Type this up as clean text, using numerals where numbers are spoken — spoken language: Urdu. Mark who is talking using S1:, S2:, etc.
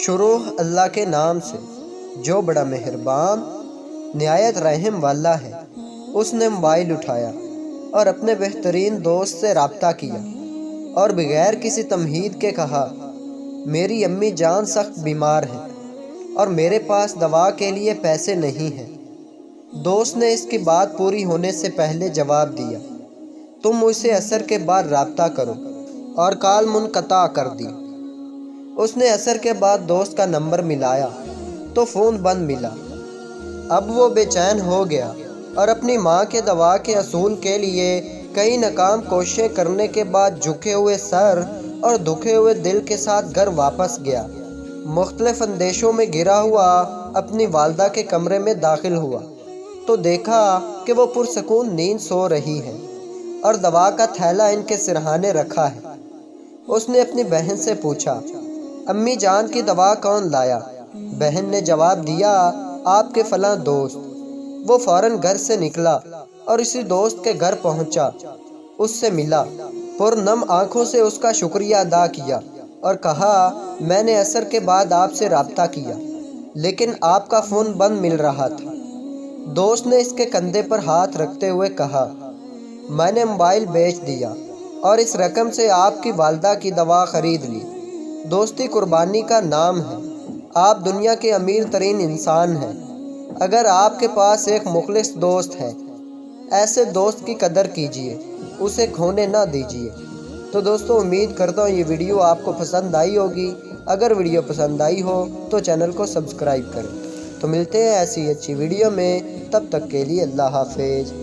S1: شروع اللہ کے نام سے جو بڑا مہربان نہایت رحم والا ہے۔ اس نے موبائل اٹھایا اور اپنے بہترین دوست سے رابطہ کیا اور بغیر کسی تمہید کے کہا، میری امی جان سخت بیمار ہیں اور میرے پاس دوا کے لیے پیسے نہیں ہیں۔ دوست نے اس کی بات پوری ہونے سے پہلے جواب دیا، تم اسے عصر کے بعد رابطہ کرو، اور کال منقطع کر دی۔ اس نے عصر کے بعد دوست کا نمبر ملایا تو فون بند ملا۔ اب وہ بے چین ہو گیا اور اپنی ماں کے دوا کے حصول کے لیے کئی ناکام کوششیں کرنے کے بعد جھکے ہوئے سر اور دکھے ہوئے دل کے ساتھ گھر واپس گیا۔ مختلف اندیشوں میں گھرا ہوا اپنی والدہ کے کمرے میں داخل ہوا تو دیکھا کہ وہ پرسکون نیند سو رہی ہیں اور دوا کا تھیلا ان کے سرہانے رکھا ہے۔ اس نے اپنی بہن سے پوچھا، امی جان کی دوا کون لایا؟ بہن نے جواب دیا، آپ کے فلاں دوست۔ وہ فوراً گھر سے نکلا اور اسی دوست کے گھر پہنچا، اس سے ملا، پرنم آنکھوں سے اس کا شکریہ ادا کیا اور کہا، میں نے عصر کے بعد آپ سے رابطہ کیا لیکن آپ کا فون بند مل رہا تھا۔ دوست نے اس کے کندھے پر ہاتھ رکھتے ہوئے کہا، میں نے موبائل بیچ دیا اور اس رقم سے آپ کی والدہ کی دوا خرید لی۔ دوستی قربانی کا نام ہے۔ آپ دنیا کے امیر ترین انسان ہیں۔ اگر آپ کے پاس ایک مخلص دوست ہے، ایسے دوست کی قدر کیجیے، اسے کھونے نہ دیجیے۔ تو دوستو، امید کرتا ہوں یہ ویڈیو آپ کو پسند آئی ہوگی۔ اگر ویڈیو پسند آئی ہو تو چینل کو سبسکرائب کریں۔ تو ملتے ہیں ایسی اچھی ویڈیو میں، تب تک کے لیے اللہ حافظ۔